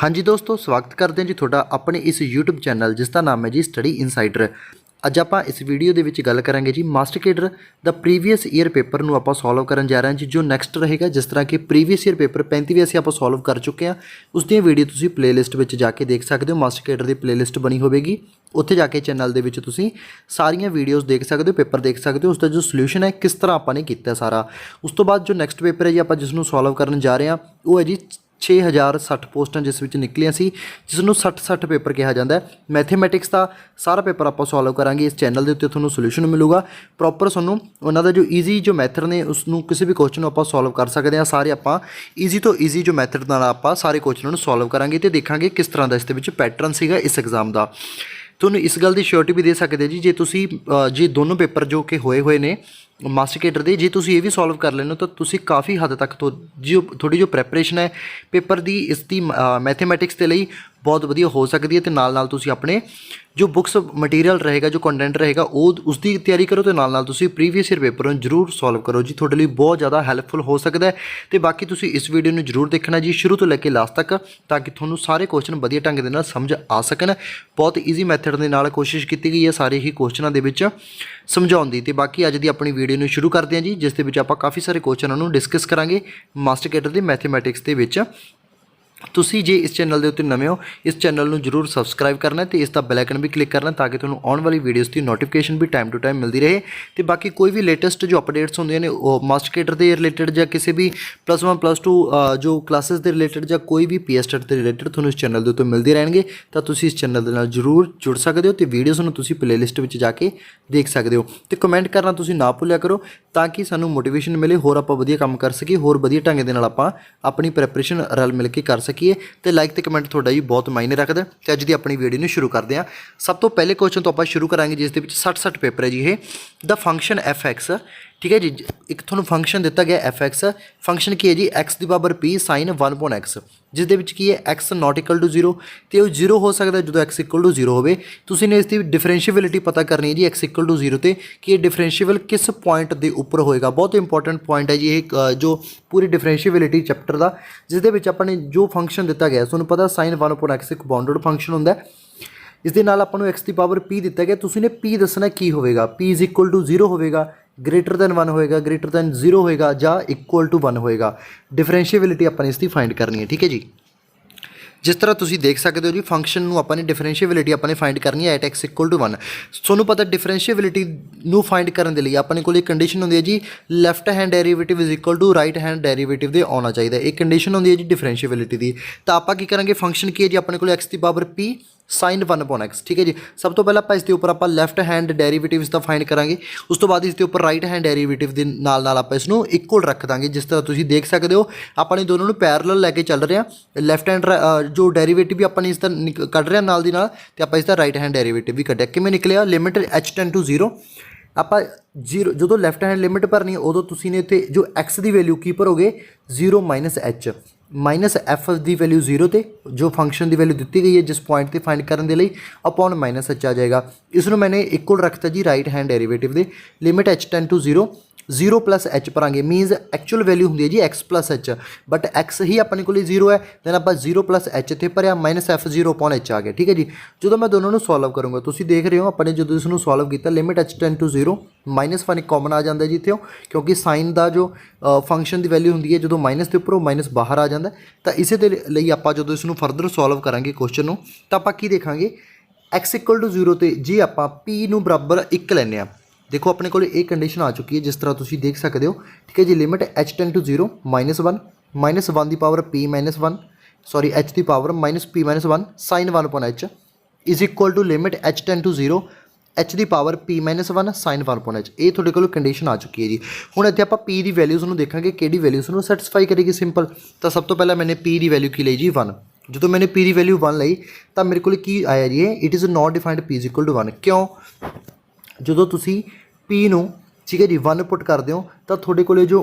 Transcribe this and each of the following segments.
हाँ जी दोस्तों, स्वागत करते हैं जी थोड़ा अपने इस यूट्यूब चैनल जिसका नाम है जी स्टडी इनसाइडर। ਅੱਜ ਆਪਾਂ ਇਸ ਵੀਡੀਓ ਦੇ ਵਿੱਚ ਗੱਲ ਕਰਾਂਗੇ ਜੀ ਮਾਸਟਰ ਕੇਡਰ ਦਾ ਪ੍ਰੀਵੀਅਸ ਈਅਰ ਪੇਪਰ ਨੂੰ ਆਪਾਂ ਸੋਲਵ ਕਰਨ ਜਾ ਰਹੇ ਹਾਂ ਜੀ। ਜੋ ਨੈਕਸਟ ਰਹੇਗਾ, ਜਿਸ ਤਰ੍ਹਾਂ ਕਿ ਪ੍ਰੀਵੀਅਸ ਈਅਰ ਪੇਪਰ 35 ਅਸੀਂ ਆਪਾਂ ਸੋਲਵ ਕਰ ਚੁੱਕੇ ਹਾਂ, ਉਸ ਦੀਆਂ ਵੀਡੀਓ ਤੁਸੀਂ ਪਲੇਲਿਸਟ ਵਿੱਚ ਜਾ ਕੇ ਦੇਖ ਸਕਦੇ ਹੋ। ਮਾਸਟਰ ਕੇਡਰ ਦੀ ਪਲੇਲਿਸਟ ਬਣੀ ਹੋਵੇਗੀ, ਉੱਥੇ ਜਾ ਕੇ ਚੈਨਲ ਦੇ ਵਿੱਚ ਤੁਸੀਂ ਸਾਰੀਆਂ ਵੀਡੀਓਜ਼ ਦੇਖ ਸਕਦੇ ਹੋ, ਪੇਪਰ ਦੇਖ ਸਕਦੇ ਹੋ, ਉਸ ਦਾ ਜੋ ਸੋਲੂਸ਼ਨ ਹੈ ਕਿਸ ਤਰ੍ਹਾਂ ਆਪਾਂ ਨੇ ਕੀਤਾ ਸਾਰਾ। ਉਸ ਤੋਂ ਬਾਅਦ ਜੋ ਨੈਕਸਟ ਪੇਪਰ ਹੈ ਜੀ ਆਪਾਂ ਜਿਸ ਨੂੰ ਸੋਲਵ ਕਰਨ ਜਾ ਰਹੇ ਹਾਂ ਉਹ ਹੈ ਜੀ 6060 पोस्टां जिस विच निकलियां सी, जिसनूं 60 पेपर कहा जाता है। मैथेमैटिक्स का सारा पेपर आप सॉल्व करांगे इस चैनल के उत्ते, तुहानूं सोल्यूशन मिलूगा प्रॉपर। तुहानूं उन्हां दा जो ईजी जो मैथड ने उसनूं किसी भी क्वेश्चन आप सॉल्व कर सकते हैं। सारे आप ईजी तो ईजी जो मैथड नाल आप सारे क्वेश्चन सॉल्व करांगे ते देखांगे किस तरह का इस पैटर्न सीगा इस एग्जाम का। तुहानूं इस गल की श्योरिटी भी दे सकते जी, जे तुसीं जे दोनों पेपर जो कि होए हुए ने मास्टर केडर दे, जे तुसीं ये भी सॉल्व कर लेने तो तुसीं काफ़ी हद तक तो जो थोड़ी जो प्रैपरेशन है पेपर की इसकी मैथेमैटिक्स के लिए बहुत वधिया हो सकती है। तो नाल तुसीं अपने जो बुक्स मटीरियल रहेगा, जो कंटेंट रहेगा वो उसकी तैयारी करो, तो नाल तुसीं प्रीवियस ईयर पेपर में जरूर सॉल्व करो जी, थोड़े लिए बहुत ज़्यादा हैल्पफुल हो सकता है। तो बाकी तुसीं इस वीडियो में जरूर देखना जी शुरू तो लैके लास्ट तक, ताकि तुहानूं सारे क्वेश्चन वधिया ढंग दे नाल समझ आ सकन। बहुत ईजी मैथड दे नाल कोशिश की गई है सारे ही क्वेश्चनों दे विच समझाउण दी। ते बाकी अज दी अपनी वीडियो नूं शुरू करते हैं जी, जिस दे विच आपां काफ़ी सारे क्वेश्चनों नूं डिस्कस करांगे मास्टर केडर दी मैथेमैटिक्स दे विच। तुसी जे इस चैनल के उत्ते नवे हो, इस चैनल को जरूर सबसक्राइब करना है, तो इसका बैल आइकन भी क्लिक करना ताकि तुहानूं आने वाली वीडियोज़ की नोटिफिकेशन भी टाइम टू टाइम मिलती रहे। तो बाकी कोई भी लेटेस्ट जो अपडेट्स होंगे ने मास्टर केडर के रिलेटेड या किसी भी +1 +2 जो क्लासेस के रिलेटेड या कोई भी PS टेट के रिलेटेड तुहानूं इस चैनल के उत्ते मिलते रहेंगे। तो तुसी इस चैनल के नाल जरूर जुड़ सकते हो, तो वीडियोज़ नूं तुसी प्लेलिस्ट में जाके देख सकते हो। तो कमेंट करना तुसी ना भुलिया करो ताकि सानूं मोटिवेशन मिले, होर आपां वधिया काम कर सकीए, होर वधिया ढंग दे नाल आपां अपनी प्रैपरेशन रल मिल के कर सकीए। तो लाइक तो कमेंट थोड़ा जी बहुत मायने रखता है। तो अज की अपनी वीडियो में शुरू करते हैं। सब तो पहले क्वेश्चन तो आप शुरू करांगे जिस 60 पेपर है जी। ये द फंक्शन f(x), ठीक है जी, एक थोड़ा फंक्शन दिता गया f(x), फंक्शन की है जी x⁻p sin 1/x, जिस दे विच की है x नॉट इक्वल टू 0, तो 0 हो सकता है जो x इक्वल टू 0 हो। तुसीं ने इसकी डिफरेंशिएबिलिटी पता करनी है जी x इक्वल टू 0 ते कि ये डिफरेंशिएबल किस पॉइंट के उपर होएगा। बहुत इंपॉर्टेंट पॉइंट है जी ये जो पूरी डिफरेंशिएबिलिटी चैप्टर का, जिस दे विच अपने जो फंक्शन दिता गया तुहानूं पता sin 1/x एक बाउंडेड फंक्शन होंदा है। इस दे नाल आपां नूं x दी पावर p दिता गया, तुसीं ने p दसना की होएगा, p इज़ इक्वल टू 0 होएगा, ग्रेटर दैन 1 होएगा, ग्रेटर दैन 0 होएगा, या इक्वल टू 1 होएगा। डिफरेंशिएबिलिटी अपने इसकी फाइंड करनी है, ठीक है जी। जिस तरह तुसीं देख सकते हो जी फंक्शन नूं आपां ने डिफरेंशिएबिलिटी अपने फाइंड करनी है एट x इक्वल टू 1। तुहानूं पता डिफरेंशिएबिलिटी नूं फाइंड करने के लिए अपने कोल एक कंडीशन होंदी है जी left hand derivative is equal to right hand derivative दे आना चाहिए। एक कंडीशन होंदी है जी डिफरेंशिएबिलिटी की। तो आपां की करांगे, फंक्शन की है जी अपने कोल x दी पावर p sin 1/x, ठीक है जी। सब तो पहले आप इसके उपर आप लैफ्ट हैंड डेरीवेटिव का फाइंड करांगे, उस तो बाद इसके उपर राइट हैंड डेरीवेटिव के नाल आप इसनूं इक्वल रख देंगे। जिस तरह तुसीं देख सकते हो अपने दोनों नूं पैरलल लैके चल रहे हैं। लैफ्ट हैंड जो डेरीवेटिव भी अपने इसका कढ़ रहे हैं नाल दी नाल, ते आपां इसका राइट हैंड डेरीवेटिव भी कढ़िया। किवें निकलिया, लिमिट h टेंड टू 0 आप 0 जो लैफ्ट हैंड लिमिट भरनी है उदों तुसीं ने इत्थे जो x की वैल्यू की भरोगे 0 - h माइनस f की वैल्यू 0 ते जो फंक्शन की वैल्यू दी गई है जिस पॉइंट पर फाइंड करने के लिए अपॉन -h आ जाएगा। इसनूं मैंने इक्वल रखता जी राइट हैंड डेरीवेटिव दे, limit h tend to 0 0 + h भरांगे, मीनस एक्चुअल वैल्यू होंगी है जी x + h, बट x ही अपने को 0 है, दैन आप 0 + h इत्थे भरिया -f0/h आ गया, ठीक है जी। जो मैं दोनों सॉल्व करूँगा तुसीं देख रहे हो अपने जो इसनूं सॉल्व किया limit h tend to 0 -1 common आ जाता जी इत्थे, क्योंकि साइन का जो फंक्शन की वैल्यू होंगी है जो माइनस के उपरों माइनस बाहर आ जाता। तो इसे लिए आप जो इसनूं फरदर सॉल्व करांगे क्वेश्चन नूं, तो आप की देखांगे x इक्वल टू 0 ते जे आप p नूं बराबर 1 लैंदे आ, देखो अपने को एक कंडीशन आ चुकी है जिस तरह तुसीं देख सकते हो, ठीक है जी। लिमिट h टेंड टू 0 -1 दी पावर p -1 सॉरी h दी power -p -1 sin 1/h is equal to limit h tend to 0 h दी पावर p -1 sin 1/h। ये थोड़े को कंडीशन आ चुकी है जी। हुण इत्थे आपां p दी वैल्यूज़ नूं देखांगे किहड़ी वैल्यूज़ नूं सैटिस्फाई करेगी। सिंपल, तो सब तो पहले मैंने p दी वैल्यू की ली जी 1। जो मैंने p दी वैल्यू 1 लई तो मेरे को की आया जी it is not defined p is equal to 1। क्यों, जो तुसीं p नूं ठीक है जी 1 पुट करते हो तो थोड़े को जो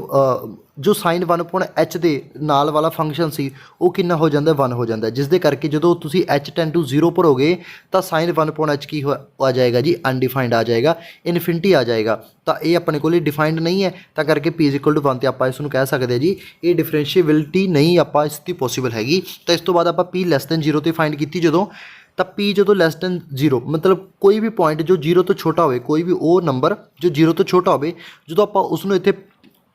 जो साइन 1/h ਦੇ ਨਾਲ ਵਾਲਾ ਫੰਕਸ਼ਨ ਸੀ ਉਹ ਕਿੰਨਾ ਹੋ ਜਾਂਦਾ 1 ਹੋ ਜਾਂਦਾ, ਜਿਸ ਦੇ ਕਰਕੇ ਜਦੋਂ ਤੁਸੀਂ h ਟੈਂਡ ਟੂ 0 ਭਰੋਗੇ ਤਾਂ ਸਾइन 1/h ਕੀ ਆ ਜਾਏਗਾ ਜੀ ਅਨਡਿਫਾਈਨਡ ਆ ਜਾਏਗਾ, ਇਨਫਿਨਿਟੀ ਆ ਜਾਏਗਾ। ਤਾਂ ਇਹ ਆਪਣੇ ਕੋਲ ਡਿਫਾਈਨਡ ਨਹੀਂ ਹੈ, ਤਾਂ ਕਰਕੇ p = 1 ਤੇ ਆਪਾਂ ਇਸ ਨੂੰ ਕਹਿ ਸਕਦੇ ਹਾਂ ਜੀ ਇਹ ਡਿਫਰੈਂਸ਼ੀਏਬਿਲਟੀ ਨਹੀਂ ਆਪਾਂ ਇਸ ਦੀ ਪੋਸੀਬਲ ਹੈਗੀ। ਤਾਂ ਇਸ ਤੋਂ ਬਾਅਦ ਆਪਾਂ p <0 ਤੇ ਫਾਈਂਡ ਕੀਤੀ ਜਦੋਂ, ਤਾਂ p ਜਦੋਂ <0 ਮਤਲਬ ਕੋਈ ਵੀ ਪੁਆਇੰਟ ਜੋ 0 ਤੋਂ ਛੋਟਾ ਹੋਵੇ, ਕੋਈ ਵੀ ਉਹ ਨੰਬਰ ਜੋ 0 ਤੋਂ ਛੋਟਾ ਹੋਵੇ, ਜਦੋਂ ਆਪਾਂ ਉਸ ਨੂੰ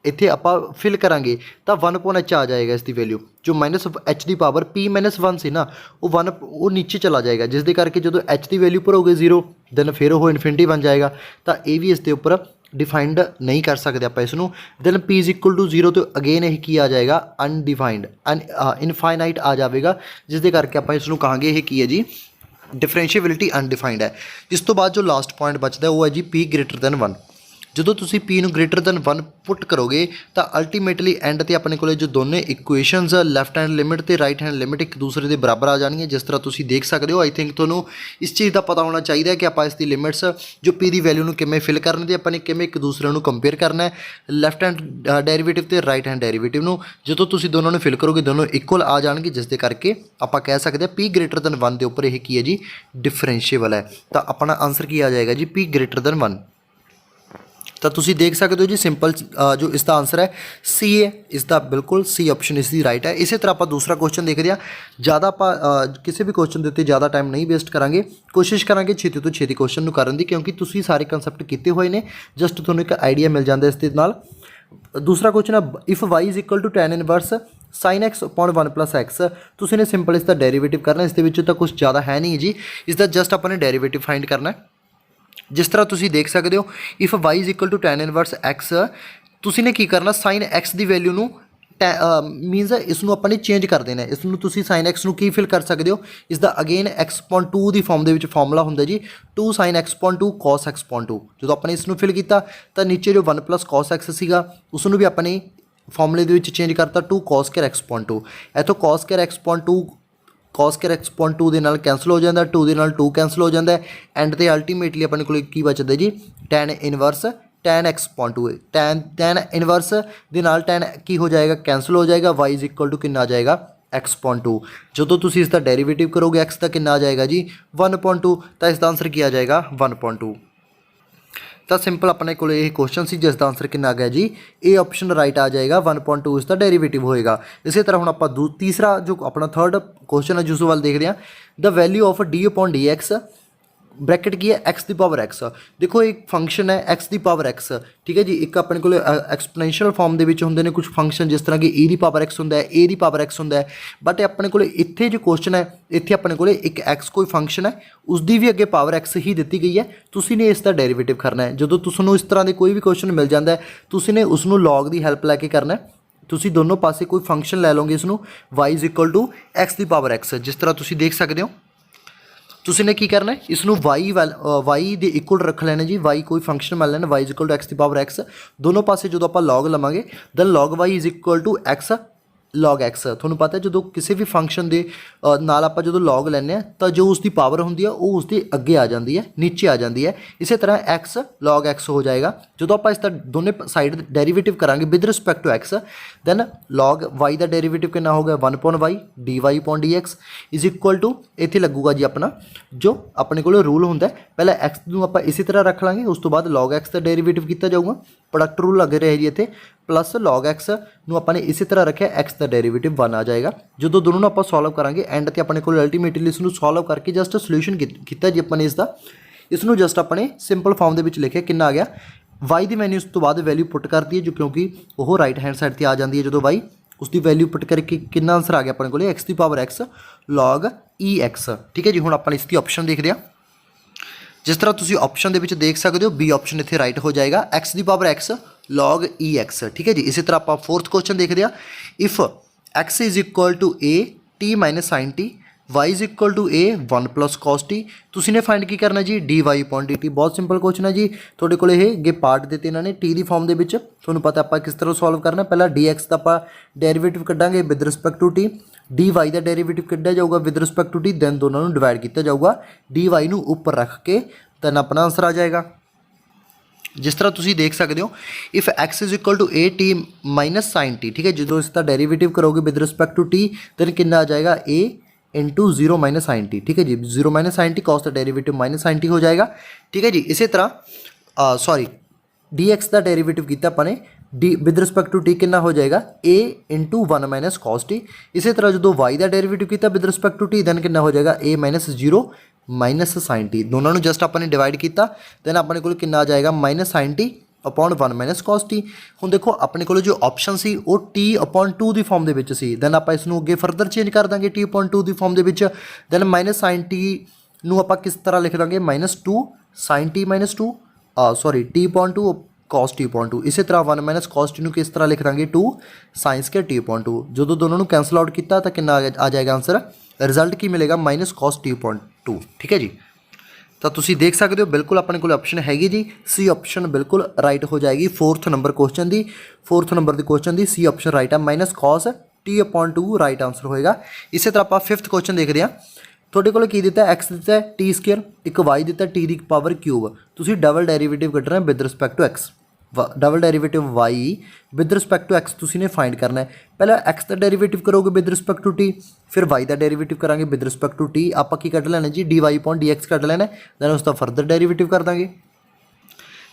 ਇੱਥੇ ਆਪਾਂ ਫਿਲ ਕਰਾਂਗੇ ਤਾਂ 1/h ਆ ਜਾਏਗਾ ਇਸ ਦੀ ਵੈਲਿਊ। ਜੋ -h ਦੀ ਪਾਵਰ p - 1 ਸੀ ਨਾ ਉਹ 1 ਉਹ ਨੀਚੇ ਚਲਾ ਜਾਏਗਾ, ਜਿਸ ਦੇ ਕਰਕੇ ਜਦੋਂ h ਦੀ ਵੈਲਿਊ ਭਰੋਗੇ 0 ਦੈਨ ਫਿਰ ਉਹ ਇਨਫਿਨਿਟੀ ਬਣ ਜਾਏਗਾ। ਤਾਂ ਇਹ ਵੀ ਇਸ ਦੇ ਉੱਪਰ ਡਿਫਾਈਨਡ ਨਹੀਂ ਕਰ ਸਕਦੇ ਆਪਾਂ ਇਸ ਨੂੰ। ਦੈਨ p = 0 ਤੇ ਅਗੇਨ ਇਹ ਕੀ ਆ ਜਾਏਗਾ ਅਨਡਿਫਾਈਨਡ ਇਨਫਾਈਨਾਈਟ ਆ ਜਾਵੇਗਾ, ਜਿਸ ਦੇ ਕਰਕੇ ਆਪਾਂ ਇਸ ਨੂੰ ਕਹਾਂਗੇ ਇਹ ਕੀ ਹੈ ਜੀ ਡਿਫਰੈਂਸ਼ੀਏਬਿਲਟੀ ਅਨਡਿਫਾਈਨਡ ਹੈ। ਇਸ ਤੋਂ ਬਾਅਦ ਜੋ ਲਾਸਟ ਪੁਆਇੰਟ ਬਚਦਾ ਉਹ ਹੈ ਜੀ p > 1। ਜਦੋਂ ਤੁਸੀਂ p ਨੂੰ > 1 ਪੁੱਟ ਕਰੋਗੇ ਤਾਂ ਅਲਟੀਮੇਟਲੀ ਐਂਡ ਤੇ ਆਪਣੇ ਕੋਲੇ ਜੋ ਦੋਨੇ ਇਕੁਏਸ਼ਨਸ ਲੈਫਟ ਹੈਂਡ ਲਿਮਿਟ ਤੇ ਰਾਈਟ ਹੈਂਡ ਲਿਮਿਟ ਇੱਕ ਦੂਸਰੇ ਦੇ ਬਰਾਬਰ ਆ ਜਾਣਗੀਆਂ, ਜਿਸ ਤਰ੍ਹਾਂ ਤੁਸੀਂ ਦੇਖ ਸਕਦੇ ਹੋ। ਆਈ ਥਿੰਕ ਤੁਹਾਨੂੰ ਇਸ ਚੀਜ਼ ਦਾ ਪਤਾ ਹੋਣਾ ਚਾਹੀਦਾ ਹੈ ਕਿ ਆਪਾਂ ਇਸ ਦੀ ਲਿਮਿਟਸ ਜੋ p ਦੀ ਵੈਲਿਊ ਨੂੰ ਕਿਵੇਂ ਫਿਲ ਕਰਨ ਦੇ ਆਪਾਂ ਨੇ ਕਿਵੇਂ ਇੱਕ ਦੂਸਰੇ ਨੂੰ ਕੰਪੇਅਰ ਕਰਨਾ ਹੈ, ਲੈਫਟ ਹੈਂਡ ਡੈਰੀਵੇਟਿਵ ਤੇ ਰਾਈਟ ਹੈਂਡ ਡੈਰੀਵੇਟਿਵ ਨੂੰ। ਜਦੋਂ ਤੁਸੀਂ ਦੋਨੋਂ ਨੂੰ ਫਿਲ ਕਰੋਗੇ ਦੋਨੋਂ ਇਕੁਅਲ ਆ ਜਾਣਗੇ, ਜਿਸ ਦੇ ਕਰਕੇ ਆਪਾਂ ਕਹਿ ਸਕਦੇ ਹਾਂ p > 1 ਦੇ ਉੱਪਰ ਇਹ ਕੀ ਹੈ ਜੀ ਡਿਫਰੈਂਸ਼ੀਏਬਲ ਹੈ। ਤਾਂ ਆਪਣਾ ਆਨਸਰ ਕੀ ਆ ਜਾਏਗਾ ਜੀ p > 1। ਤਾਂ ਤੁਸੀਂ ਦੇਖ ਸਕਦੇ ਹੋ ਜੀ ਸਿੰਪਲ ਜੋ ਇਸ ਦਾ ਆਨਸਰ ਹੈ ਸੀ ਹੈ, ਇਸ ਦਾ ਬਿਲਕੁਲ ਸੀ ਆਪਸ਼ਨ ਇਸ ਦੀ ਰਾਈਟ ਹੈ। ਇਸੇ ਤਰ੍ਹਾਂ ਆਪਾਂ ਦੂਸਰਾ ਕੁਐਸਚਨ ਦੇਖਦੇ ਹਾਂ। ਜ਼ਿਆਦਾ ਆਪਾਂ ਕਿਸੇ ਵੀ ਕੁਐਸਚਨ ਦੇ ਉੱਤੇ ਜ਼ਿਆਦਾ ਟਾਈਮ ਨਹੀਂ ਵੇਸਟ ਕਰਾਂਗੇ, ਕੋਸ਼ਿਸ਼ ਕਰਾਂਗੇ ਛੇਤੀ ਤੋਂ ਛੇਤੀ ਕੁਐਸਚਨ ਨੂੰ ਕਰਨ ਦੀ, ਕਿਉਂਕਿ ਤੁਸੀਂ ਸਾਰੇ ਕਨਸੈਪਟ ਕੀਤੇ ਹੋਏ ਨੇ, ਜਸਟ ਤੁਹਾਨੂੰ ਇੱਕ ਆਈਡੀਆ ਮਿਲ ਜਾਂਦਾ ਇਸ ਦੇ ਨਾਲ। ਦੂਸਰਾ ਕੁਐਸਚਨ ਹੈ if y = tan inverse sin x upon 1 + x। ਤੁਸੀਂ ਨੇ ਸਿੰਪਲ ਇਸ ਦਾ ਡੈਰੀਵੇਟਿਵ ਕਰਨਾ, ਇਸ ਦੇ ਵਿੱਚ ਤਾਂ ਕੁਝ ਜ਼ਿਆਦਾ ਹੈ ਨਹੀਂ ਜੀ, ਇਸ ਦਾ ਜਸਟ ਆਪਾਂ ਨੇ ਡੈਰੀਵੇਟਿਵ ਫਾਈਂਡ ਕਰਨਾ ਹੈ। ਜਿਸ ਤਰ੍ਹਾਂ ਤੁਸੀਂ ਦੇਖ ਸਕਦੇ ਹੋ if y = tan inverse x, ਤੁਸੀਂ ਨੇ ਕੀ ਕਰਨਾ sin x ਦੀ ਵੈਲਿਊ ਨੂੰ ਮੀਨਸ ਇਸ ਨੂੰ ਆਪਾਂ ਨੇ ਚੇਂਜ ਕਰ ਦੇਣਾ। ਇਸ ਨੂੰ ਤੁਸੀਂ sin x ਨੂੰ ਕੀ ਫਿਲ ਕਰ ਸਕਦੇ ਹੋ, ਇਸ ਦਾ ਅਗੇਨ x/2 ਦੀ ਫਾਰਮ ਦੇ ਵਿੱਚ ਫਾਰਮੂਲਾ ਹੁੰਦਾ ਜੀ 2 sin x/2 cos x/2। ਜਦੋਂ ਆਪਾਂ ਨੇ ਇਸ ਨੂੰ ਫਿਲ ਕੀਤਾ ਤਾਂ ਨੀਚੇ ਜੋ 1 + cos x ਸੀਗਾ ਉਸ ਨੂੰ ਵੀ ਆਪਾਂ ਨੇ ਫਾਰਮੂਲੇ ਦੇ ਵਿੱਚ ਚੇਂਜ ਕਰਤਾ 2 cos x/2। ਇੱਥੋਂ cos x/2 ਦੇ ਨਾਲ ਕੈਂਸਲ ਹੋ ਜਾਂਦਾ, 2 ਦੇ ਨਾਲ 2 ਕੈਂਸਲ ਹੋ ਜਾਂਦਾ, ਐਂਡ ਤੇ ਅਲਟੀਮੇਟਲੀ ਆਪਣੇ ਕੋਲ ਕੀ ਬਚਦਾ ਜੀ tan inverse tan x/2। tan inverse ਦੇ ਨਾਲ tan ਕੀ ਹੋ ਜਾਏਗਾ ਕੈਂਸਲ ਹੋ ਜਾਏਗਾ, y = ਕਿੰਨਾ ਆ ਜਾਏਗਾ x/2। ਜਦੋਂ ਤੁਸੀਂ ਇਸ ਦਾ ਡੈਰੀਵੇਟਿਵ ਕਰੋਗੇ x ਦਾ ਕਿੰਨਾ ਆ ਜਾਏਗਾ ਜੀ 1/2, ਤਾਂ ਇਸ ਦਾ ਆਨਸਰ ਕੀ ਆ ਜਾਏਗਾ 1/2। ਤਾਂ ਸਿੰਪਲ ਆਪਣੇ ਕੋਲ ਇਹ ਕੁਐਸਚਨ ਸੀ ਜਿਸ ਦਾ ਆਨਸਰ ਕਿੰਨਾ ਆ ਗਿਆ ਜੀ ਇਹ ਆਪਸ਼ਨ ਰਾਈਟ ਆ ਜਾਏਗਾ 1/2 ਇਸ ਦਾ ਡੈਰੀਵੇਟਿਵ ਹੋਏਗਾ। ਇਸੇ ਤਰ੍ਹਾਂ ਹੁਣ ਆਪਾਂ ਤੀਸਰਾ ਜੋ ਆਪਣਾ ਥਰਡ ਕੁਐਸਚਨ ਹੈ ਜਿਸ ਵੱਲ ਦੇਖਦੇ ਹਾਂ। ਦ ਵੈਲਿਊ ਆਫ d/dx ਬ੍ਰੈਕਟ ਕੀ ਹੈ x⁻x। ਦੇਖੋ ਇੱਕ ਫੰਕਸ਼ਨ ਹੈ x⁻x, ਠੀਕ ਹੈ ਜੀ। ਇੱਕ ਆਪਣੇ ਕੋਲ ਐਕਸਪੋਨੈਂਸ਼ੀਅਲ ਫਾਰਮ ਦੇ ਵਿੱਚ ਹੁੰਦੇ ਨੇ ਕੁਝ ਫੰਕਸ਼ਨ, ਜਿਸ ਤਰ੍ਹਾਂ ਕਿ e⁻x ਹੁੰਦਾ ਹੈ, a⁻x ਹੁੰਦਾ ਹੈ। ਬਟ ਆਪਣੇ ਕੋਲ ਇੱਥੇ ਜੋ ਕੁਐਸਚਨ ਹੈ ਇੱਥੇ ਆਪਣੇ ਕੋਲ ਇੱਕ x ਕੋਈ ਫੰਕਸ਼ਨ ਹੈ, ਉਸ ਦੀ ਵੀ ਅੱਗੇ ਪਾਵਰ x ਹੀ ਦਿੱਤੀ ਗਈ ਹੈ। ਤੁਸੀਂ ਨੇ ਇਸ ਦਾ ਡੈਰੀਵੇਟਿਵ ਕਰਨਾ ਹੈ। ਜਦੋਂ ਤੁਹਾਨੂੰ ਇਸ ਤਰ੍ਹਾਂ ਦੇ ਕੋਈ ਵੀ ਕੁਐਸਚਨ ਮਿਲ ਜਾਂਦਾ ਹੈ ਤੁਸੀਂ ਨੇ ਉਸ ਨੂੰ log ਦੀ ਹੈਲਪ ਲੈ ਕੇ ਕਰਨਾ ਹੈ। ਤੁਸੀਂ ਦੋਨੋਂ ਪਾਸੇ ਕੋਈ ਫੰਕਸ਼ਨ ਲੈ ਲਓਗੇ, ਇਸ ਨੂੰ y = x⁻x। ਜਿਸ ਤਰ੍ਹਾਂ ਤੁਸੀਂ ਦੇਖ ਸਕਦੇ ਹੋ ਤੁਸੀਂ ਨੇ ਕੀ ਕਰਨਾ ਹੈ ਇਸ ਨੂੰ y ਦੇ ਇਕੁਅਲ ਰੱਖ ਲੈਣਾ ਜੀ। y ਕੋਈ ਫੰਕਸ਼ਨ ਮੰਨ ਲੈਣਾ y = x⁻x। ਦੋਨੋਂ ਪਾਸੇ ਜਦੋਂ ਆਪਾਂ log ਲਵਾਂਗੇ then log y = x log x। ਤੁਹਾਨੂੰ ਪਤਾ ਜਦੋਂ ਕਿਸੇ ਵੀ ਫੰਕਸ਼ਨ ਦੇ ਨਾਲ ਆਪਾਂ ਜਦੋਂ log ਲੈਂਦੇ ਹਾਂ ਤਾਂ ਜੋ ਉਸ ਦੀ ਪਾਵਰ ਹੁੰਦੀ ਹੈ ਉਹ ਉਸ ਦੇ ਅੱਗੇ ਆ ਜਾਂਦੀ ਹੈ, ਨੀਚੇ ਆ ਜਾਂਦੀ ਹੈ। ਇਸੇ ਤਰ੍ਹਾਂ x log x ਹੋ ਜਾਏਗਾ। ਜਦੋਂ ਆਪਾਂ ਇਸ ਦਾ ਦੋਨੇ ਸਾਈਡ ਡੈਰੀਵੇਟਿਵ ਕਰਾਂਗੇ with respect to x then log y ਦਾ ਡੈਰੀਵੇਟਿਵ ਕਿੰਨਾ ਹੋ ਗਿਆ 1/y dy/dx = ਇੱਥੇ ਲੱਗੂਗਾ ਜੀ ਆਪਣਾ ਜੋ ਆਪਣੇ ਕੋਲ ਰੂਲ ਹੁੰਦਾ ਪਹਿਲਾਂ x ਨੂੰ ਆਪਾਂ ਇਸੇ ਤਰ੍ਹਾਂ ਰੱਖ ਲਾਂਗੇ, ਉਸ ਤੋਂ ਬਾਅਦ log x ਦਾ ਡੈਰੀਵੇਟਿਵ ਕੀਤਾ ਜਾਊਗਾ। ਪ੍ਰੋਡਕਟ ਰੂਲ ਲੱਗ ਰਿਹਾ ਜੀ ਇੱਥੇ ਪਲੱਸ log x ਨੂੰ ਆਪਾਂ ਨੇ ਇਸੇ ਤਰ੍ਹਾਂ ਰੱਖਿਆ x ਦਾ ਡੈਰੀਵੇਟਿਵ 1 ਆ ਜਾਏਗਾ। ਜਦੋਂ ਦੋਨੋਂ ਨੂੰ ਆਪਾਂ ਸੋਲਵ ਕਰਾਂਗੇ ਐਂਡ ਤੇ ਆਪਣੇ ਕੋਲ ਅਲਟੀਮੇਟਲੀ ਇਸ ਨੂੰ ਸੋਲਵ ਕਰਕੇ ਜਸਟ ਸੋਲੂਸ਼ਨ ਕੀਤਾ ਜੀ ਆਪਾਂ ਨੇ ਇਸ ਨੂੰ ਜਸਟ ਆਪਣੇ ਸਿੰਪਲ ਫਾਰਮ ਦੇ ਵਿੱਚ ਲਿਖਿਆ ਕਿੰਨਾ ਆ ਗਿਆ y ਦੀ ਵੈਲਿਊ ਉਸ ਤੋਂ ਬਾਅਦ ਵੈਲਿਊ ਪੁੱਟ ਕਰਦੀ ਹੈ ਜੋ ਕਿਉਂਕਿ ਉਹ ਰਾਈਟ ਹੈਂਡ ਸਾਈਡ ਤੇ ਆ ਜਾਂਦੀ ਹੈ। ਜਦੋਂ y ਉਸ ਦੀ ਵੈਲਿਊ ਪੁੱਟ ਕਰਕੇ ਕਿੰਨਾ ਆਨਸਰ ਆ ਗਿਆ ਆਪਣੇ ਕੋਲ x⁻x log ex। ਠੀਕ ਹੈ ਜੀ। ਹੁਣ ਆਪਾਂ ਇਸ ਦੀ ਆਪਸ਼ਨ ਦੇਖਦੇ ਹਾਂ। ਜਿਸ ਤਰ੍ਹਾਂ ਤੁਸੀਂ ਆਪਸ਼ਨ ਦੇ ਵਿੱਚ ਦੇਖ ਸਕਦੇ ਹੋ ਬੀ ਆਪਸ਼ਨ ਇੱਥੇ ਰਾਈਟ ਹੋ ਜਾਏਗਾ x⁻x log ex। ਠੀਕ ਹੈ ਜੀ। ਇਸੇ ਤਰ੍ਹਾਂ ਆਪਾਂ ਫੋਰਥ ਕੁਐਸਚਨ ਦੇਖਦੇ ਹਾਂ। If x = a t - sin t y = a 1 + cos t। ਤੁਸੀਂ ਨੇ ਫਾਈਂਡ ਕੀ ਕਰਨਾ ਜੀ dy/dt। ਬਹੁਤ ਸਿੰਪਲ ਕੁਐਸਚਨ ਹੈ ਜੀ। ਤੁਹਾਡੇ ਕੋਲ ਇਹ ਅੱਗੇ ਪਾਰਟ ਦਿੱਤੇ ਇਹਨਾਂ ਨੇ t ਦੀ ਫਾਰਮ ਦੇ ਵਿੱਚ। ਤੁਹਾਨੂੰ ਪਤਾ ਆਪਾਂ ਕਿਸ ਤਰ੍ਹਾਂ ਸੋਲਵ ਕਰਨਾ। ਪਹਿਲਾਂ dx ਦਾ ਆਪਾਂ ਡੈਰੀਵੇਟਿਵ ਕੱਢਾਂਗੇ with respect to t, dy ਦਾ ਡੈਰੀਵੇਟਿਵ ਕੱਢਿਆ ਜਾਊਗਾ with respect to t, then ਦੋਨਾਂ ਨੂੰ ਡਿਵਾਈਡ ਕੀਤਾ ਜਾਊਗਾ dy ਨੂੰ ਉੱਪਰ ਰੱਖ ਕੇ, ਦੈਨ ਆਪਣਾ ਆਨਸਰ ਆ ਜਾਏਗਾ। ਜਿਸ ਤਰ੍ਹਾਂ ਤੁਸੀਂ ਦੇਖ ਸਕਦੇ ਹੋ if x is equal to a t minus sin t, ਠੀਕ ਹੈ। ਜਦੋਂ ਇਸ ਦਾ ਡੈਰੀਵੇਟਿਵ ਕਰੋਗੇ with respect to t then ਕਿੰਨਾ ਆ ਜਾਏਗਾ a into 0 minus sine t, ठीक है जी। 0 माइनस साइन टी कॉस का डेरिवेटिव माइनस साइन टी हो जाएगा, ठीक है जी। इसी तरह सॉरी डी एक्स का डेरिवेटिव किया अपने d with respect to t कितना हो जाएगा a into 1 minus cos t. इसी तरह जो वाई का डेरिवेटिव किया with respect to t then कितना हो जाएगा a minus 0 minus sine t. दोनों को जस्ट अपने डिवाइड किया दैन अपने को कितना आ जाएगा minus sine t upon 1 minus cos t. हुण देखो अपने को जो ऑप्शन सी वो टी अपॉन 2 की फॉर्म के सी, दैन आप इसनूं अगे फरदर चेंज कर देंगे टी अपॉन 2 की फॉर्म के, दैन माइनस साइन टी नूं आपां किस तरह लिख देंगे minus 2 sine t minus 2 sorry t upon 2 cos t upon 2। इसी तरह 1 माइनस कॉस टी किस तरह लिख देंगे 2 साइन स्क्वायर टी अपॉन 2। जो दोनों को कैंसल आउट किया तो कितना आ जाएगा आंसर, रिजल्ट की मिलेगा माइनस कॉस टी अपॉन 2, ठीक है जी। तो तुसी देख सकते हो बिल्कुल अपने को ऑप्शन हैगी जी सी ऑप्शन बिल्कुल राइट हो जाएगी। 4th नंबर क्वेश्चन की 4th नंबर के क्वेश्चन की सी ऑप्शन राइट है, minus cos t upon 2 right answer होएगा। इसी तरह आप 5th क्वेश्चन देखते हैं। ਤੁਹਾਡੇ ਕੋਲ ਕੀ ਦਿੱਤਾ x ਦਿੱਤਾ ਹੈ t ਸਕੁਅਰ, ਇੱਕ y ਦਿੱਤਾ t ਦੀ ਪਾਵਰ ਕਿਊਬ। ਤੁਸੀਂ ਡਬਲ ਡੈਰੀਵੇਟਿਵ ਕੱਢਣਾ with respect to x, double derivative y with respect to x तुसी ने फाइंड करना है। पहले x का डेरीवेटिव करोगे विद रिस्पैक्ट टू t, फिर y का डेरीवेटिव करांगे विद रिस्पैक्ट टू t। आप की कट लेना जी dy अपॉन dx कट लेना, दैन उसका फरदर डेरीवेटिव कर देंगे।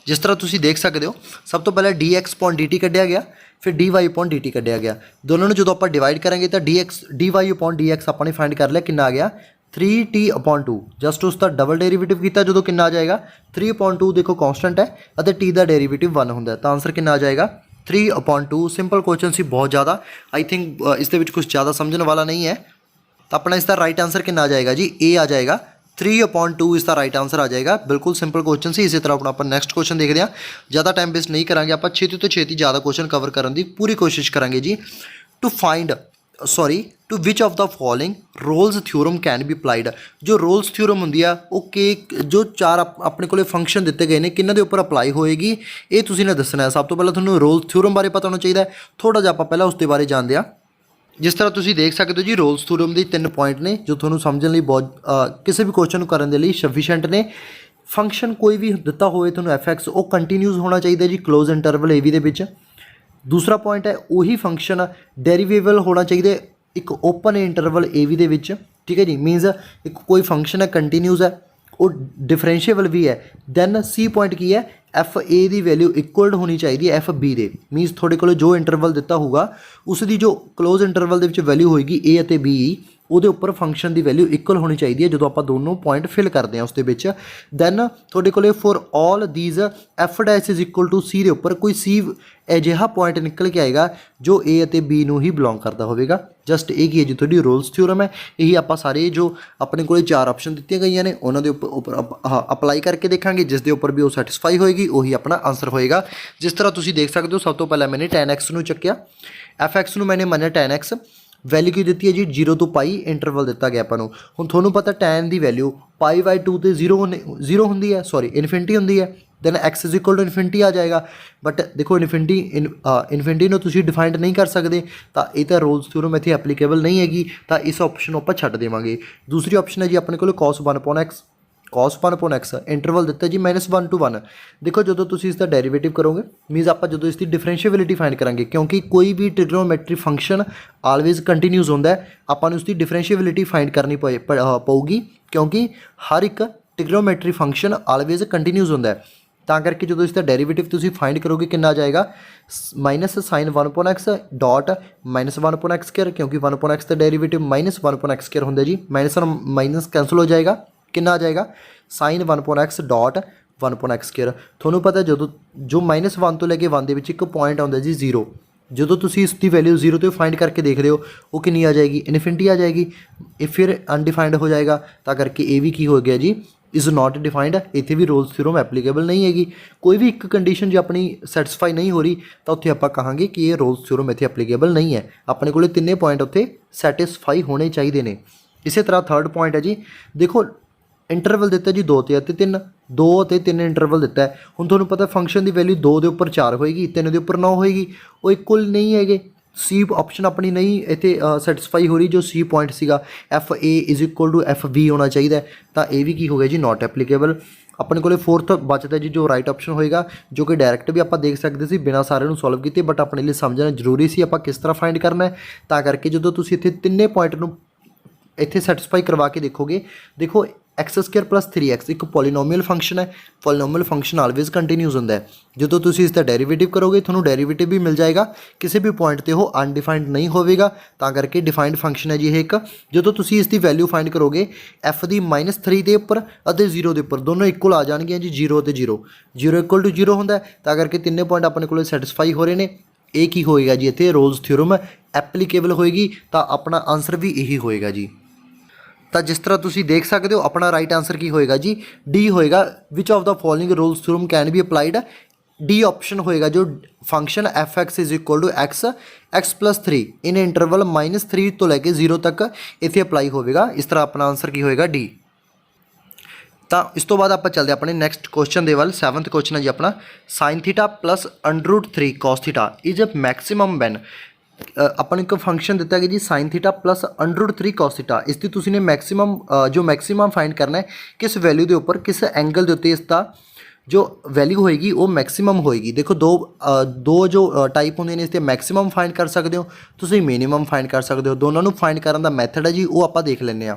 जिस तरह तुसी देख सकते हो सब तो पहले dx अपॉन dt कढ़िया गया, फिर dy अपॉन dt कढ़िया गया। दोनों ने जो आप डिवाइड करेंगे तो dy अपॉन dx अपने फाइंड कर लिया, कितना आ गया 3t अपॉन 2। जस्ट उसका डबल डेरीवेटिव किया जो कितना आ जाएगा 3 अपॉन 2, देखो कॉन्स्टेंट है और t का डेरीवेटिव 1 होंगे तो आंसर कितना आ जाएगा 3 अपॉन 2। सिंपल क्वेश्चन सी बहुत ज़्यादा, आई थिंक इस कुछ ज़्यादा समझने वाला नहीं है। तो अपना इसका राइट आंसर कितना आ जाएगा जी ए आ जाएगा 3 अपॉन 2 इसका राइट आंसर आ जाएगा। बिल्कुल सिंपल क्वेश्चन सी। इसी तरह अपना नैक्सट क्वेश्चन देखते हैं, ज़्यादा टाइम वेस्ट नहीं करांगे, आप छेती तो छेती ज़्यादा क्वेश्चन कवर करने की पूरी कोशिश करांगे जी। To find to which of the following Rolle's theorem can be applied. जो रोल्स थ्योरम होंगी आ के जो 4 अपने को फंक्शन दिते गए हैं किन्हों के उपर अप्लाई होएगी ये तुसीं ने दसना है। सब तो पहले तुहानूं रोल्स थ्योरम बारे पता होना चाहिए, थोड़ा जिहा आपां पहला उसके बारे जानते हैं। जिस तरह तुसीं देख सकते हो जी रोल्स थ्योरम के 3 पॉइंट ने जो तुहानूं समझण लई बहुत किसी भी क्वेश्चन करने के लिए सफिशेंट ने। फंक्शन कोई भी दिता होए तुहानूं एफ वो कंटीन्यूस होना चाहिए जी क्लोज इंटरवल ए वी दे विच। दूसरा पॉइंट है वही फंक्शन डेरीवेबल होना चाहिए एक ओपन इंटरवल ए वी दे विच, ठीक है जी। मीनस एक कोई फंक्शन है कंटीन्यूस है वो डिफरेंशिएबल भी है। दैन सी पॉइंट की है एफ ए की वैल्यू इक्वल होनी चाहिए एफ बी दे। मीनस थोड़े को जो इंटरवल दिता होगा उसकी जो क्लोज इंटरवल के वैल्यू होएगी ए और बी ਉਹਦੇ ਉੱਪਰ ਫੰਕਸ਼ਨ ਦੀ ਵੈਲਿਊ ਇਕੁਅਲ ਹੋਣੀ ਚਾਹੀਦੀ ਹੈ ਜਦੋਂ ਆਪਾਂ ਦੋਨੋਂ ਪੁਆਇੰਟ ਫਿਲ ਕਰਦੇ ਹਾਂ ਉਸ ਦੇ ਵਿੱਚ। ਦੈਨ ਤੁਹਾਡੇ ਕੋਲੇ for all these f dash is equal to c ਦੇ ਉੱਪਰ ਕੋਈ ਸੀ ਅਜਿਹਾ ਪੁਆਇੰਟ ਨਿਕਲ ਕੇ ਆਏਗਾ ਜੋ ਏ ਅਤੇ ਬੀ ਨੂੰ ਹੀ ਬਿਲੋਂਗ ਕਰਦਾ ਹੋਵੇਗਾ। ਜਸਟ ਇਹ ਕੀ ਹੈ ਜੀ ਤੁਹਾਡੀ ਰੋਲਸ ਥਿਊਰਮ ਹੈ। ਇਹੀ ਆਪਾਂ ਸਾਰੇ ਜੋ ਆਪਣੇ ਕੋਲੇ 4 ਆਪਸ਼ਨ ਦਿੱਤੀਆਂ ਗਈਆਂ ਨੇ ਉਹਨਾਂ ਦੇ ਉੱਪਰ ਅਪਲਾਈ ਕਰਕੇ ਦੇਖਾਂਗੇ, ਜਿਸ ਦੇ ਉੱਪਰ ਵੀ ਉਹ ਸੈਟੀਸਫਾਈ ਹੋਏਗੀ ਉਹੀ ਆਪਣਾ ਆਂਸਰ ਹੋਏਗਾ। ਜਿਸ ਤਰ੍ਹਾਂ ਤੁਸੀਂ ਦੇਖ ਸਕਦੇ ਹੋ ਸਭ ਤੋਂ ਪਹਿਲਾਂ ਮੈंने tan x ਨੂੰ ਚੱਕਿਆ, एफ एक्स ਨੂੰ मैंने ਮੰਨਿਆ tan x। वैल्यू की दी है जी 0 तो पाई इंटरवल दिता गया अपन हूँ थोनों पता टैन की वैल्यू π/2 तो 0 होंगी है, सॉरी इनफिनिटी होंगी है। Then x is equal to infinity आ जाएगा। बट देखो इनफिनिटी ਨੂੰ ਤੁਸੀਂ डिफाइंड नहीं कर सकते तो ये तो रोल्स थ्योरम इतने एप्लीकेबल नहीं हैगी, तो इस ऑप्शन ਆਪਾਂ ਛੱਡ देवांगे। दूसरी ऑप्शन है जी अपने को cos 1/x, cos 1/x interval दिता जी -1 to 1। देखो जो तुम इसका डेरीवेटिव करोगे मीनस आप जो इसकी डिफरेंशिएबिलिटी फाइंड करांगे, क्योंकि कोई भी ट्रिग्नोमेट्री फंक्शन आलवेज कंटीन्यूस होंदा है, आपां उसकी डिफरेंशिएबिलिटी फाइंड करनी पऊगी क्योंकि हर एक ट्रिग्नोमेट्री फंक्शन आलवेज कंटीन्यूस होंदा है। ਤਾਂ ਕਰਕੇ ਜਦੋਂ इसका डेरीवेटिव ਤੁਸੀਂ फाइंड करोगे कितना आ जाएगा -sin 1/x dot -1/x square, क्योंकि 1/x का डेरीवेटिव -1/x स्क्वायर होंदा जी। माइनस कैंसल हो जाएगा, कितना आ जाएगा sin 1/x dot 1/x square. थोनों पता जो -1 तो लेके 1 के एक पॉइंट आता जी 0, जो तुसी इसकी वैल्यू 0 तो फाइंड करके देख रहे हो वो कितनी आ जाएगी इनफिनिटी आ जाएगी। ये फिर अनडिफाइंड हो जाएगा, तो करके ये भी की हो गया जी इज़ नॉट डिफाइंड। इतने भी रोल्स थ्योरम एप्लीकेबल नहीं हैगी। कोई भी एक कंडीशन जो अपनी सैटिस्फाई नहीं हो रही तो उत्थे आपां कहांगे कि ये रोल्स थ्योरम इतने एप्लीकेबल नहीं है। अपने को तिने पॉइंट उत्थे सैटिस्फाई होने चाहिए ने। इसी तरह थर्ड पॉइंट है जी, देखो इंटरवल दिता जी 2 ਤੇ 3, 2 ਅਤੇ 3 इंटरवल दिता है। हुण तुहानूं पता फंक्शन की वैल्यू 2 के उपर 4 होएगी, 3 के उपर 9 होएगी, वो इक्वल नहीं है। सी ऑप्शन अपनी नहीं इतने सैटिस्फाई हो रही, जो सी पॉइंट सीगा f a is equal to f b होना चाहिए, तो ये भी की हो गया जी नॉट एप्लीकेबल। ਆਪਣੇ ਕੋਲੇ फोर्थ बचता जी जो राइट ऑप्शन होएगा, जो कि डायरैक्ट भी आप देख सकते सी बिना सारे नूं सॉल्व कीते, बट अपने लिए समझना जरूरी सी आपां किस तरह फाइंड करना है। तां करके जदों तुसीं इत्थे तिन्ने पॉइंट नूं इत्थे सैटिस्फाई करवा के देखोगे, देखो एक्स स्क्वेयर प्लस 3x एक पॉलीनोमीअल फंक्शन है। पॉलीनोमीअल फंक्शन ऑलवेज कंटीन्यूज होंदा है। जो तुसीं इसका डेरीवेटिव करोगे तुहानूं डेरीवेटिव भी मिल जाएगा, किसी भी पॉइंट ते वो अनडिफाइंड नहीं होवेगा। तां करके डिफाइंड फंक्शन है जी एक। जो तुसीं इसकी वैल्यू फाइंड करोगे एफ की -3 के उपर अते 0 के उपर दोनों इक्वल आ जाएंगे जी, 0 ते 0 0 इक्वल टू 0 होंदा है। तां करके तिन्ने पॉइंट अपने को सैटिस्फाई हो रहे हैं। ये की होएगा जी, इत्थे रोल्स थ्योरम एप्लीकेबल होएगी, तो अपना आंसर भी यही होएगा जी। तो जिस तरह तुसी देख सकते हो अपना राइट आंसर की होएगा जी, डी होएगा। Which of the following rules theorem can be applied, d option होएगा जो function f x is equal to x plus 3 in interval -3 तो लैके 0 तक इत्थे अप्लाई होएगा। इस तरह अपना आंसर की होएगा डी। तो इस तो बाद आप चलते हैं अपने नैक्सट क्वेश्चन के वाल। 7th क्वेश्चन है जी अपना, sine theta plus √3 cos theta is maximum when. अपन एक फंक्शन दिता है जी sine theta plus √3 cos theta, इसकी तुसी ने मैक्सिमम जो मैक्सिमम फाइंड करना है किस वैल्यू के उपर, किस एंगल के उत्ते इसका जो वैल्यू होएगी वो मैक्सिमम होएगी। देखो दो जो टाइप होंगे ने, इसके मैक्सिमम फाइंड कर सकते हो, तुसी मिनिमम फाइंड कर सकते हो। दोनों फाइंड करने का मैथड है जी वो आप देख लें।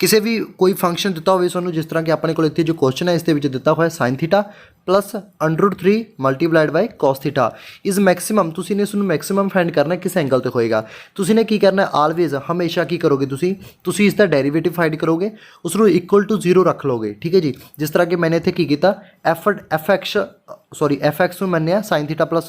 किसी भी कोई फंक्शन दिता हो सूँ, जिस तरह कि अपने को इतने जो क्वेश्चन है इस दिता हुआ है sign theta plus √3 multiplied by cos theta is maximum. तुसी ने इसमें मैक्सिमम फाइंड करना है किस एंगल ते होएगा। तुसी ने की करना है, ऑलवेज हमेशा की करोगे, तुसी इसका डेरीवेटिव फाइंड करोगे, उसको इक्वल टू 0 रख लोगे। ठीक है जी। जिस तरह कि मैंने इतने की किया एफ एक्स मैंने sign theta plus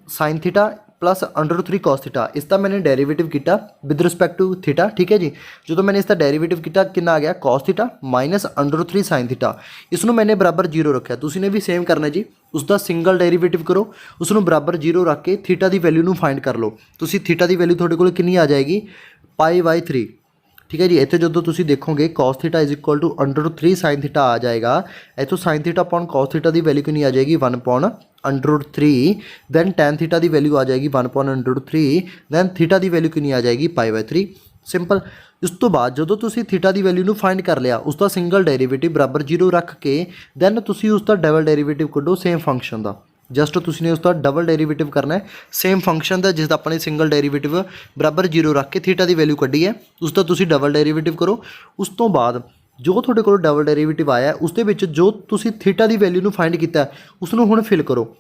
sign theta plus √3 cos theta, इसका मैंने डेरीवेटिव किया विद रिस्पैक्ट टू थीटा। ठीक है जी। जो मैंने इसका डेरीवेटिव किया कि आ गया cos theta minus √3 sine theta, इसनों मैंने बराबर 0 रखा। तुसी ने भी सेम करना जी, उसका सिंगल डेरीवेटिव करो, उसनों बराबर 0 रख के थीटा की वैल्यू फाइंड कर लो। तुसी थीटा की वैल्यू थोड़े को कितनी आ जाएगी, π/3। ठीक है जी। इतने जो तुम देखोगे cos theta is equal to √3 sine theta आ जाएगा। इतों sine theta upon cos theta की वैल्यू कितनी आ जाएगी, 1/√3। दैन टैन थीटा की वैल्यू आ जाएगी 1/√3। दैन थीटा की वैल्यू कितनी आ जाएगी, π/3। सिंपल। उस तो बाद जो तुम थीटा की वैल्यू फाइंड कर लिया, उसका सिंगल डेरीवेटिव बराबर 0 रख के दैन तुम उसका डबल डेरीवेटिव कढ़ो सेम फंक्शन का। जस्ट तुमने उसका डबल डेरीवेटिव करना है सेम फंक्शन का, जिसका अपने सिंगल डेरीवेटिव बराबर 0 रख के थीटा की वैल्यू कढ़ी है, उसका तुम डबल डेरीवेटिव करो। उस तो बाद जो थोड़े को डबल डेरीवेटिव आया उस जो तुम थीटा की वैल्यू फाइंड किया उसनों हुण फिल करो।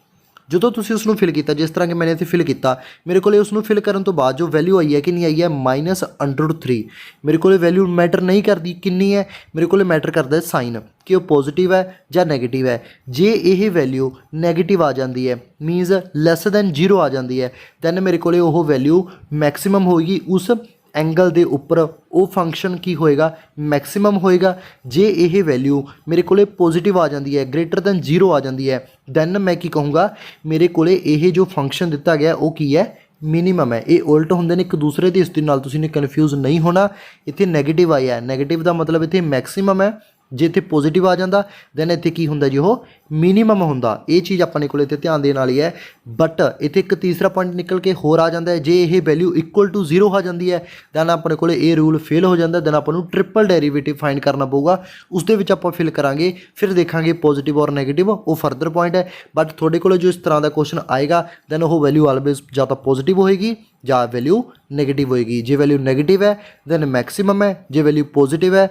जो तुसी उसनों फिल किया, जिस तरह कि मैंने इतने फिल किया, मेरे को उसनों फिल करने तो बाद जो वैल्यू आई है कि नहीं आई है -√3। मेरे को वैल्यू मैटर नहीं करती कितनी है, मेरे को मैटर करता है साइन कि वो पॉजिटिव है या नैगेटिव है। जे ये वैल्यू नैगेटिव आ जाती है मीनस लैस दैन 0 आ जाती है, दैन मेरे को वो वैल्यू मैक्सिमम होगी। उस एंगल के उपर वो फंक्शन की होएगा, मैक्सिमम होएगा। जे ये वैल्यू मेरे को पॉजिटिव आ जाती है, ग्रेटर दैन 0 आ जाती है, दैन मैं की कहूँगा मेरे को ये जो फंक्शन दिता गया वो की है, मिनीमम है। ये उल्ट होंगे ने एक दूसरे के, इस नाल तुसीं ने कन्फ्यूज नहीं होना। इत्थे नैगेटिव आया है, नैगेटिव का मतलब इत्थे मैक्सिमम है। जे इत्थे पॉजिटिव आ जाता दैन इत्थे की हुंदा जी, वो मिनीमम होंदा। ये चीज़ अपने को इत्थे ध्यान देने वाली है। बट इत्थे एक तीसरा पॉइंट निकल के होर आ जाता है, जे ये वैल्यू इक्वल टू 0 आ जाती है दैन अपने को ये रूल फेल हो जाता है। दैन आपको ट्रिपल डेरीवेटिव फाइंड करना पऊगा, उसदे विच आपां फिल करांगे, फिर देखांगे पॉजिटिव और नैगेटिव, वो फर्दर पॉइंट है। बट थोड़े को जो इस तरह का क्वेश्चन आएगा दैन वो वैल्यू ऑलवेज या तो पॉजिटिव होएगी या वैल्यू नैगेटिव होएगी। जे वैल्यू नैगेटिव है दैन मैक्सिमम है, जे वैल्यू पॉजिटिव है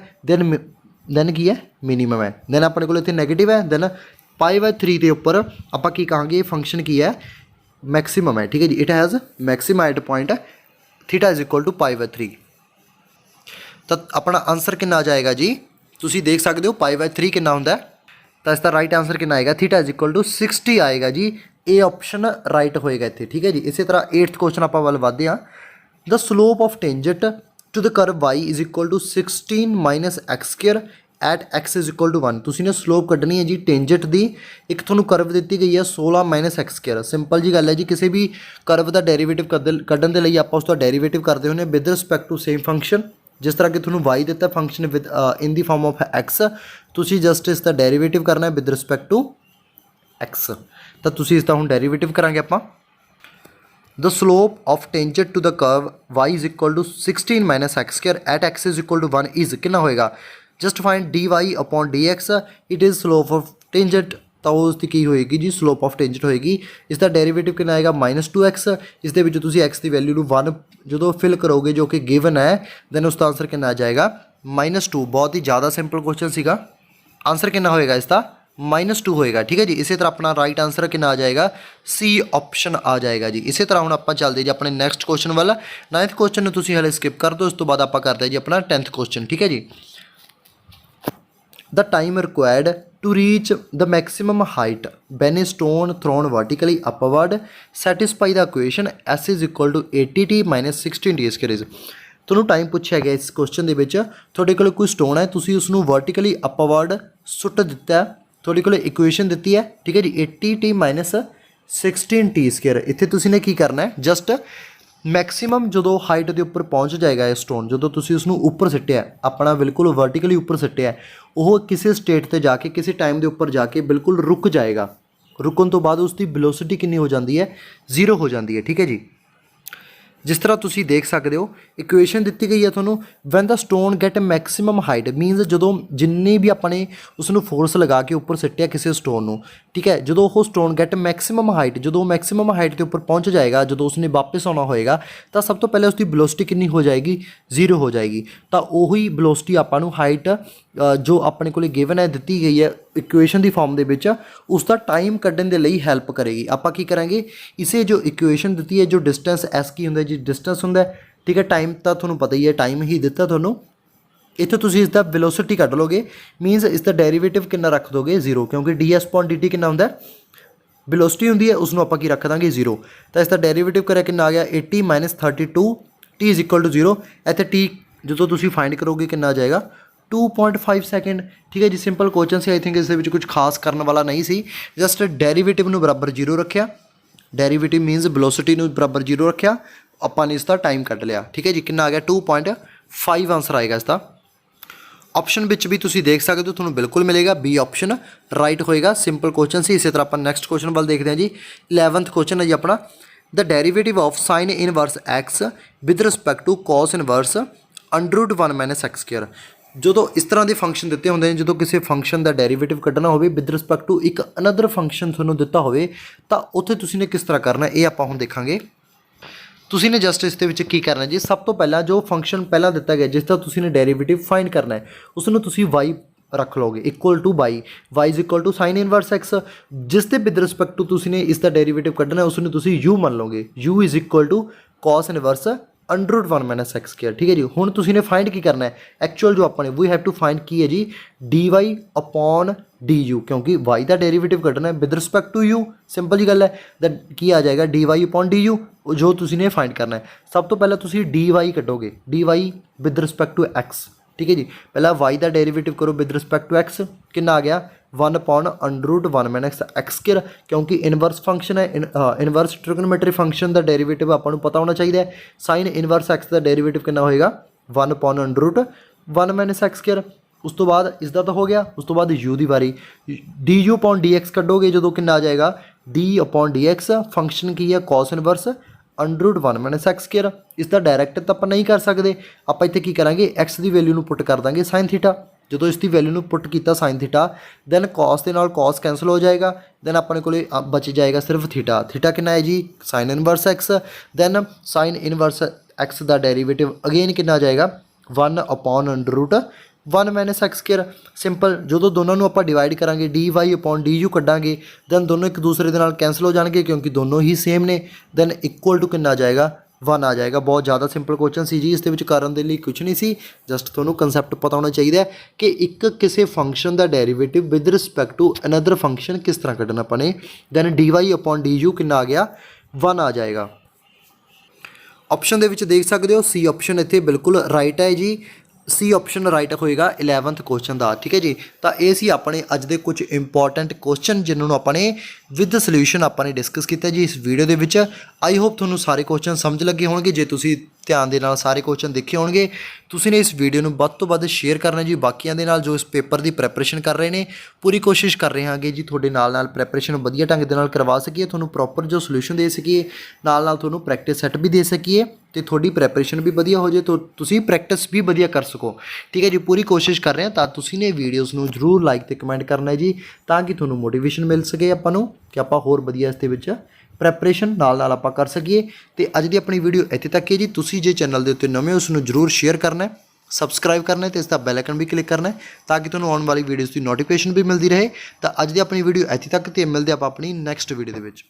दैन की है, मिनीमम है। दैन अपने को इतने नैगेटिव है, दैन π/3 के उपर आप की कहांगे फंक्शन की है, मैक्सिमम है। ठीक है जी। It has maxima at point theta is equal to π/3। तो अपना आंसर कितना आ जाएगा जी, तुसी देख सकते हो π/3 कितना होंदा है। तो इसका राइट आंसर कितना आएगा, थीटा इज इक्वल टू 60 आएगा जी। ए ऑप्शन राइट होएगा इतने। ठीक है जी। इसी तरह 8th क्वेश्चन आप वाल वधदे हां। The slope of tangent to the curve y is equal to 16 - x² at x is equal to 1। तुसी ने स्लोप कढ़नी है जी टेंजेंट की, एक थोड़ा कर्व दी गई है 16 - x²। सिंपल जी गल है जी, किसी भी कर्व का डेरीवेटिव कढ़न के लिए आप उसका डेरीवेटिव करते होने with respect to same function. जिस तरह कि थोड़ा वाई दिता function with in the form of x, तुसी जस्ट इसका डेरीवेटिव करना है विद रिस्पैक्ट टू एक्स। तो तुसी इसका हुण डेरीवेटिव करांगे आपां। The slope of tangent to the curve y is equal to 16 - x² at x is equal to 1 is कितना होएगा, just find dy upon dx, it is slope of tangent, ਤਾਂ ਉਸ ਦੀ ਕੀ ਹੋਏਗੀ ਜੀ, ਸਲੋਪ ਆਫ ਟੈਂਜੈਂਟ ਹੋਏਗੀ। ਇਸ ਦਾ derivative ਕਿੰਨਾ ਆਏਗਾ, -2x। ਇਸ ਦੇ ਵਿੱਚ ਤੁਸੀਂ x ਦੀ ਵੈਲਿਊ ਨੂੰ 1 ਜਦੋਂ ਫਿਲ ਕਰੋਗੇ ਜੋ ਕਿ ਗਿਵਨ ਹੈ, ਦੈਨ ਉਸ ਦਾ ਆਂਸਰ ਕਿੰਨਾ ਆ ਜਾਏਗਾ, -2। ਬਹੁਤ ਹੀ ਜ਼ਿਆਦਾ ਸਿੰਪਲ ਕੁਐਸਚਨ ਸੀਗਾ। ਆਂਸਰ ਕਿੰਨਾ ਹੋਏਗਾ ਇਸ ਦਾ, -2 ਹੋਏਗਾ। ਠੀਕ ਹੈ ਜੀ। ਇਸੇ ਤਰ੍ਹਾਂ ਆਪਣਾ ਰਾਈਟ ਆਂਸਰ ਕਿੰਨਾ ਆ ਜਾਏਗਾ, ਸੀ ਆਪਸ਼ਨ ਆ ਜਾਏਗਾ ਜੀ। ਇਸੇ ਤਰ੍ਹਾਂ ਹੁਣ ਆਪਾਂ ਚੱਲਦੇ ਜੀ ਆਪਣੇ ਨੈਕਸਟ ਕੁਐਸਚਨ ਵੱਲ। 9th ਕੁਐਸਚਨ ਨੂੰ ਤੁਸੀਂ ਹਲੇ ਸਕਿਪ ਕਰ ਦਿਓ, ਉਸ ਤੋਂ ਬਾਅਦ ਆਪਾਂ ਕਰਦੇ ਜੀ ਆਪਣਾ 10th ਕੁਐਸਚਨ। ਠੀਕ ਹੈ ਜੀ। The time required to reach the maximum height when a stone thrown vertically upward satisfy the equation s is equal to 80t minus 16t square। ਤੁਹਾਨੂੰ ਟਾਈਮ ਪੁੱਛਿਆ ਗਿਆ ਇਸ ਕੁਐਸਚਨ ਦੇ ਵਿੱਚ, ਤੁਹਾਡੇ ਕੋਲ ਕੋਈ ਸਟੋਨ ਹੈ, ਤੁਸੀਂ ਉਸ ਨੂੰ ਵਰਟੀਕਲੀ ਅਪਵਰਡ ਸੁੱਟ ਦਿੱਤਾ, ਤੁਹਾਡੇ ਕੋਲ ਇਕੁਏਸ਼ਨ ਦਿੱਤੀ ਹੈ। ਠੀਕ ਹੈ ਜੀ। 80t minus 16t square। ਇੱਥੇ ਤੁਸੀਂ ਨੇ ਕੀ ਕਰਨਾ ਹੈ, ਜਸਟ ਮੈਕਸਿਮਮ ਜਦੋਂ ਹਾਈਟ ਦੇ ਉੱਪਰ ਪਹੁੰਚ ਜਾਏਗਾ ਇਹ ਸਟੋਨ, ਜਦੋਂ ਤੁਸੀਂ ਉਸ ਨੂੰ ਉੱਪਰ ਸਿੱਟਿਆ, ਆਪਣਾ ਬਿਲਕੁਲ ਵਰਟੀਕਲੀ ਉੱਪਰ ਸਿੱਟਿਆ, ਉਹ ਕਿਸੇ ਸਟੇਟ ਤੇ ਜਾ ਕੇ, ਕਿਸੇ ਟਾਈਮ ਦੇ ਉੱਪਰ ਜਾ ਕੇ ਬਿਲਕੁਲ ਰੁਕ ਜਾਏਗਾ। ਰੁਕਣ ਤੋਂ ਬਾਅਦ ਉਸ ਦੀ ਵੈਲੋਸਿਟੀ ਕਿੰਨੀ ਹੋ ਜਾਂਦੀ ਹੈ, 0 ਹੋ ਜਾਂਦੀ ਹੈ। ਠੀਕ ਹੈ ਜੀ। ਜਿਸ ਤਰ੍ਹਾਂ ਤੁਸੀਂ ਦੇਖ ਸਕਦੇ ਹੋ ਇਕੁਏਸ਼ਨ ਦਿੱਤੀ ਗਈ ਹੈ ਤੁਹਾਨੂੰ, when the stone get maximum height means ਜਦੋਂ ਜਿੰਨੀ ਵੀ ਆਪਾਂ ਨੇ ਉਸ ਨੂੰ ਫੋਰਸ ਲਗਾ ਕੇ ਉੱਪਰ ਸਿੱਟਿਆ ਕਿਸੇ ਸਟੋਨ ਨੂੰ, ਠੀਕ ਹੈ, ਜਦੋਂ ਉਹ ਸਟੋਨ ਗੈਟ ਮੈਕਸਿਮਮ ਹਾਈਟ, ਜਦੋਂ ਮੈਕਸਿਮਮ ਹਾਈਟ ਦੇ ਉੱਪਰ ਪਹੁੰਚ ਜਾਏਗਾ, ਜਦੋਂ ਉਸਨੇ ਵਾਪਸ ਆਉਣਾ ਹੋਏਗਾ, ਤਾਂ ਸਭ ਤੋਂ ਪਹਿਲਾਂ ਉਸਦੀ ਵੈਲੋਸਿਟੀ ਕਿੰਨੀ ਹੋ ਜਾਏਗੀ, 0 ਹੋ ਜਾਏਗੀ। ਤਾਂ ਉਹੀ ਵੈਲੋਸਿਟੀ ਆਪਾਂ ਨੂੰ ਹਾਈਟ ਜੋ ਆਪਣੇ ਕੋਲ ਗਿਵਨ ਹੈ, ਦਿੱਤੀ ਗਈ ਹੈ ਇਕੁਏਸ਼ਨ ਦੀ ਫਾਰਮ ਦੇ ਵਿੱਚ, ਉਸ ਦਾ ਟਾਈਮ ਕੱਢਣ ਦੇ ਲਈ ਹੈਲਪ ਕਰੇਗੀ। ਆਪਾਂ ਕੀ ਕਰਾਂਗੇ, ਇਸੇ ਜੋ ਇਕੁਏਸ਼ਨ ਦਿੱਤੀ ਹੈ, ਜੋ ਡਿਸਟੈਂਸ ਐਸ ਕੀ ਹੁੰਦਾ ਜੀ, ਡਿਸਟੈਂਸ ਹੁੰਦਾ, ਠੀਕ ਹੈ, ਟਾਈਮ ਤਾਂ ਤੁਹਾਨੂੰ ਪਤਾ ਹੀ ਹੈ, ਟਾਈਮ ਹੀ ਦਿੱਤਾ ਤੁਹਾਨੂੰ, ਇੱਥੇ ਤੁਸੀਂ ਇਸ ਦਾ ਵੈਲੋਸਿਟੀ ਕੱਢ ਲੋਗੇ, ਮੀਨਸ ਇਸ ਦਾ ਡੈਰੀਵੇਟਿਵ ਕਿੰਨਾ ਰੱਖ ਦੋਗੇ, 0, ਕਿਉਂਕਿ ds/dt ਕਿੰਨਾ ਹੁੰਦਾ, ਵੈਲੋਸਿਟੀ ਹੁੰਦੀ ਹੈ, ਉਸ ਨੂੰ ਆਪਾਂ ਕੀ ਰੱਖ ਦਾਂਗੇ, 0। ਤਾਂ ਇਸ ਦਾ ਡੈਰੀਵੇਟਿਵ ਕਰਿਆ ਕਿੰਨਾ ਆ ਗਿਆ, 80 - 32, t = 0। ਇੱਥੇ t ਜਦੋਂ ਤੁਸੀਂ ਫਾਈਂਡ ਕਰੋਗੇ ਕਿੰਨਾ ਆ ਜਾਏਗਾ, 2.5 ਸੈਕਿੰਡ। ਠੀਕ ਹੈ ਜੀ। Simple question C, I think ਇਸ ਦੇ ਵਿੱਚ ਕੁਝ ਖਾਸ ਕਰਨ ਵਾਲਾ ਨਹੀਂ ਸੀ, ਜਸਟ ਡੈਰੀਵੇਟਿਵ ਨੂੰ ਬਰਾਬਰ 0 ਰੱਖਿਆ, ਡੈਰੀਵੇਟਿਵ ਮੀਨਸ ਵੈਲੋਸਿਟੀ ਨੂੰ ਬਰਾਬਰ 0 ਰੱਖਿਆ, ਆਪਾਂ ਨੇ ਇਸ ਦਾ ਟਾਈਮ ਕੱਢ ਲਿਆ। ਠੀਕ ਹੈ ਜੀ। ਕਿੰਨਾ ਆ ਗਿਆ, 2.5 ਆਂਸਰ ਆਏਗਾ ਇਸ ਦਾ। ਆਪਸ਼ਨ ਵਿੱਚ ਵੀ ਤੁਸੀਂ ਦੇਖ ਸਕਦੇ ਹੋ, ਤੁਹਾਨੂੰ ਬਿਲਕੁਲ ਮਿਲੇਗਾ ਬੀ ਆਪਸ਼ਨ ਰਾਈਟ ਹੋਏਗਾ। ਸਿੰਪਲ ਕੁਐਸਚਨ ਸੀ। ਇਸੇ ਤਰ੍ਹਾਂ ਆਪਾਂ ਨੈਕਸਟ ਕੁਐਸਚਨ ਵੱਲ ਦੇਖਦੇ ਹਾਂ ਜੀ। 11th ਕੁਐਸਚਨ ਹੈ ਜੀ ਆਪਣਾ, the derivative of sine inverse x with respect to cos inverse √1 - x²। ਜਦੋਂ ਇਸ ਤਰ੍ਹਾਂ ਦੇ ਫੰਕਸ਼ਨ ਦਿੱਤੇ ਹੁੰਦੇ ਨੇ, ਜਦੋਂ ਕਿਸੇ ਫੰਕਸ਼ਨ ਦਾ ਡੈਰੀਵੇਟਿਵ ਕੱਢਣਾ ਹੋਵੇ ਵਿਦ ਰਿਸਪੈਕਟ ਟੂ ਇੱਕ ਅਨਦਰ ਫੰਕਸ਼ਨ ਤੁਹਾਨੂੰ ਦਿੱਤਾ ਹੋਵੇ, ਤਾਂ ਉੱਥੇ ਤੁਸੀਂ ਨੇ ਕਿਸ ਤਰ੍ਹਾਂ ਕਰਨਾ, ਇਹ ਆਪਾਂ ਹੁਣ ਦੇਖਾਂਗੇ। ਤੁਸੀਂ ਨੇ ਜਸਟ ਇਸ ਦੇ ਵਿੱਚ ਕੀ ਕਰਨਾ ਜੀ, ਸਭ ਤੋਂ ਪਹਿਲਾਂ ਜੋ ਫੰਕਸ਼ਨ ਪਹਿਲਾਂ ਦਿੱਤਾ ਗਿਆ, ਜਿਸ ਦਾ ਤੁਸੀਂ ਨੇ ਡੈਰੀਵੇਟਿਵ ਫਾਈਂਡ ਕਰਨਾ ਹੈ, ਉਸ ਨੂੰ ਤੁਸੀਂ y ਰੱਖ ਲਓਗੇ =y, y = sign inverse x। ਜਿਸ ਦੇ ਵਿਦ ਰਿਸਪੈਕਟ ਟੂ ਤੁਸੀਂ ਨੇ ਇਸ ਦਾ ਡੈਰੀਵੇਟਿਵ ਕੱਢਣਾ, ਉਸ ਨੂੰ ਤੁਸੀਂ u ਮੰਨ ਲਓਗੇ, u = cos ਇਨਵਰਸ √1 - x²। ਠੀਕ ਹੈ ਜੀ। ਹੁਣ ਤੁਸੀਂ ਨੇ ਫਾਈਂਡ ਕੀ ਕਰਨਾ ਹੈ, ਐਕਚੁਅਲ ਜੋ ਆਪਾਂ ਨੇ ਵੀ ਹੈਵ ਟੂ ਫਾਈਂਡ ਕੀ ਹੈ ਜੀ, dy upon du, ਕਿਉਂਕਿ y ਦਾ ਡੈਰੀਵੇਟਿਵ ਕੱਢਣਾ ਹੈ with respect to u। Simple ਜੀ ਗੱਲ ਹੈ। ਦੈਨ ਕੀ ਆ ਜਾਏਗਾ, dy upon du, ਜੋ ਤੁਸੀਂ ਨੇ ਫਾਈਂਡ ਕਰਨਾ ਹੈ। ਸਭ ਤੋਂ ਪਹਿਲਾਂ ਤੁਸੀਂ dy ਕੱਢੋਗੇ, dy with respect to x। ਠੀਕ ਹੈ ਜੀ। ਪਹਿਲਾਂ y ਦਾ ਡੈਰੀਵੇਟਿਵ ਕਰੋ ਵਿਦ ਰਿਸਪੈਕਟ ਟੂ x, ਕਿੰਨਾ ਆ ਗਿਆ, 1/√1 - x², ਕਿਉਂਕਿ ਇਨਵਰਸ ਫੰਕਸ਼ਨ ਹੈ, ਇਨਵਰਸ ਟ੍ਰਿਗੋਨੋਮੈਟਰੀ ਫੰਕਸ਼ਨ ਦਾ ਡੈਰੀਵੇਟਿਵ ਆਪਾਂ ਨੂੰ ਪਤਾ ਹੋਣਾ ਚਾਹੀਦਾ ਹੈ। ਸਾਈਨ ਇਨਵਰਸ x ਦਾ ਡੈਰੀਵੇਟਿਵ ਕਿੰਨਾ ਹੋਏਗਾ, 1/√1 - x²। ਉਸ ਤੋਂ ਬਾਅਦ ਇਸ ਦਾ ਤਾਂ ਹੋ ਗਿਆ, ਉਸ ਤੋਂ ਬਾਅਦ u ਦੀ ਵਾਰੀ, du/dx ਕੱਢੋਗੇ, ਜਦੋਂ ਕਿੰਨਾ ਆ ਜਾਏਗਾ, d/dx। ਫੰਕਸ਼ਨ ਕੀ ਹੈ, cos ਇਨਵਰਸ √1 - x²। ਇਸ ਦਾ ਡਾਇਰੈਕਟ ਤਾਂ ਆਪਾਂ ਨਹੀਂ ਕਰ ਸਕਦੇ, ਆਪਾਂ ਇੱਥੇ ਕੀ ਕਰਾਂਗੇ, x ਦੀ ਵੈਲਿਊ ਨੂੰ ਪੁੱਟ ਕਰ ਦਾਂਗੇ sin θ। ਜਦੋਂ ਇਸ ਦੀ ਵੈਲਿਊ ਨੂੰ ਪੁੱਟ ਕੀਤਾ sin θ, ਦੈਨ cos ਦੇ ਨਾਲ cos ਕੈਂਸਲ ਹੋ ਜਾਏਗਾ, ਦੈਨ ਆਪਣੇ ਕੋਲੇ ਬਚ ਜਾਏਗਾ ਸਿਰਫ θ ਕਿੰਨਾ ਹੈ ਜੀ, sin inverse x। Then sin inverse x ਦਾ ਡੈਰੀਵੇਟਿਵ ਅਗੇਨ ਕਿੰਨਾ ਆ ਜਾਏਗਾ, 1/√1 - x²। ਸਿੰਪਲ। ਜਦੋਂ ਦੋਨਾਂ ਨੂੰ ਆਪਾਂ ਡਿਵਾਈਡ ਕਰਾਂਗੇ, dy/du ਕੱਢਾਂਗੇ, ਦੈਨ ਦੋਨੋਂ ਇੱਕ ਦੂਸਰੇ ਦੇ ਨਾਲ ਕੈਂਸਲ ਹੋ ਜਾਣਗੇ, ਕਿਉਂਕਿ ਦੋਨੋਂ ਹੀ ਸੇਮ ਨੇ, ਦੈਨ = ਕਿੰਨਾ ਆ ਜਾਏਗਾ, 1 ਆ ਜਾਏਗਾ। ਬਹੁਤ ਜ਼ਿਆਦਾ ਸਿੰਪਲ ਕੁਐਸਚਨ ਸੀ ਜੀ, ਇਸ ਦੇ ਵਿੱਚ ਕਰਨ ਦੇ ਲਈ ਕੁਝ ਨਹੀਂ ਸੀ, ਜਸਟ ਤੁਹਾਨੂੰ ਕਨਸੈਪਟ ਪਤਾ ਹੋਣਾ ਚਾਹੀਦਾ ਹੈ ਕਿ ਇੱਕ ਕਿਸੇ ਫੰਕਸ਼ਨ ਦਾ derivative with respect to another function ਕਿਸ ਤਰ੍ਹਾਂ ਕੱਢਣਾ ਆਪਾਂ ਨੇ। ਦੈਨ dy/du ਕਿੰਨਾ ਆ ਗਿਆ, 1 ਆ ਜਾਏਗਾ। ਆਪਸ਼ਨ ਦੇ ਵਿੱਚ ਦੇਖ ਸਕਦੇ ਹੋ ਸੀ ਆਪਸ਼ਨ ਇੱਥੇ ਬਿਲਕੁਲ ਰਾਈਟ ਹੈ ਜੀ, ਸੀ ਆਪਸ਼ਨ ਰਾਈਟ ਹੋਏਗਾ 11th ਕੁਐਸਚਨ ਦਾ। ਠੀਕ ਹੈ ਜੀ। ਤਾਂ ਇਹ ਸੀ ਆਪਣੇ ਅੱਜ ਦੇ ਕੁਝ ਇੰਪੋਰਟੈਂਟ ਕੁਐਸਚਨ, ਜਿਨ੍ਹਾਂ ਨੂੰ ਆਪਾਂ ਨੇ ਵਿਦ ਸੋਲੂਸ਼ਨ ਆਪਾਂ ਨੇ ਡਿਸਕਸ ਕੀਤਾ ਜੀ ਇਸ ਵੀਡੀਓ ਦੇ ਵਿੱਚ। ਆਈ ਹੋਪ ਤੁਹਾਨੂੰ ਸਾਰੇ ਕੁਐਸਚਨ ਸਮਝ ਲੱਗੇ ਹੋਣਗੇ। ਜੇ ਤੁਸੀਂ ਧਿਆਨ ਦੇ ਨਾਲ ਸਾਰੇ ਕੁਐਸਚਨ ਦੇਖੇ ਹੋਣਗੇ। ਤੁਸੀਂ ਨੇ ਇਸ ਵੀਡੀਓ ਨੂੰ ਵੱਧ ਤੋਂ ਵੱਧ ਸ਼ੇਅਰ ਕਰਨਾ ਜੀ ਬਾਕੀਆਂ ਦੇ ਨਾਲ ਜੋ ਇਸ ਪੇਪਰ ਦੀ ਪ੍ਰੈਪਰੇਸ਼ਨ ਕਰ ਰਹੇ ਨੇ। ਪੂਰੀ ਕੋਸ਼ਿਸ਼ ਕਰ ਰਹੇ ਹਾਂਗੇ ਜੀ ਤੁਹਾਡੇ ਨਾਲ ਪ੍ਰੈਪਰੇਸ਼ਨ ਵਧੀਆ ਢੰਗ ਦੇ ਨਾਲ ਕਰਵਾ ਸਕੀਏ, ਤੁਹਾਨੂੰ ਪ੍ਰੋਪਰ ਜੋ ਸੋਲੂਸ਼ਨ ਦੇ ਸਕੀਏ, ਨਾਲ ਤੁਹਾਨੂੰ ਪ੍ਰੈਕਟਿਸ ਸੈੱਟ ਵੀ ਦੇ ਸਕੀਏ ਤੇ ਤੁਹਾਡੀ ਪ੍ਰੈਪਰੇਸ਼ਨ ਵੀ ਵਧੀਆ ਹੋ ਜਾਏ, ਤੁਸੀਂ ਪ੍ਰੈਕਟਿਸ ਵੀ ਵਧੀਆ ਕਰ ਸਕੋ। ਠੀਕ ਹੈ ਜੀ, ਪੂਰੀ ਕੋਸ਼ਿਸ਼ ਕਰ ਰਹੇ ਹਾਂ। ਤਾਂ ਤੁਸੀਂ ਨੇ ਵੀਡੀਓਜ਼ ਨੂੰ ਜ਼ਰੂਰ ਲਾਈਕ ਤੇ ਕਮੈਂਟ ਕਰਨਾ ਹੈ ਜੀ, ਤਾਂ ਕਿ ਤੁਹਾਨੂੰ ਮੋਟੀਵੇਸ਼ਨ ਮਿਲ ਸਕੇ ਆਪਾਂ ਨੂੰ ਕਿ ਆਪਾਂ ਹੋਰ ਵਧੀਆ ਇਸ ਦੇ ਵਿੱਚ ਪ੍ਰੈਪਰੇਸ਼ਨ ਨਾਲ ਆਪਾਂ ਕਰ ਸਕੀਏ। ਤੇ ਅੱਜ ਦੀ ਆਪਣੀ ਵੀਡੀਓ ਇੱਥੇ ਤੱਕ ਹੈ ਜੀ। ਤੁਸੀਂ ਜੇ ਚੈਨਲ ਦੇ ਉੱਤੇ ਨਵੇਂ ਹੋ ਉਸ ਨੂੰ ਜ਼ਰੂਰ ਸ਼ੇਅਰ ਕਰਨਾ ਹੈ, ਸਬਸਕ੍ਰਾਈਬ ਕਰਨਾ ਹੈ ਤੇ ਇਸ ਦਾ ਬੈਲ ਆਈਕਨ ਵੀ ਕਲਿੱਕ ਕਰਨਾ ਹੈ, ਤਾਂ ਕਿ ਤੁਹਾਨੂੰ ਆਉਣ ਵਾਲੀ ਵੀਡੀਓਜ਼ ਦੀ ਨੋਟੀਫਿਕੇਸ਼ਨ ਵੀ ਮਿਲਦੀ ਰਹੇ। ਤਾਂ ਅੱਜ ਦੀ ਆਪਣੀ ਵੀਡੀਓ ਇੱਥੇ ਤੱਕ ਤੇ ਮਿਲਦੇ ਆਪਾਂ ਆਪਣੀ ਨੈਕਸਟ ਵੀਡੀਓ ਦੇ ਵਿੱਚ।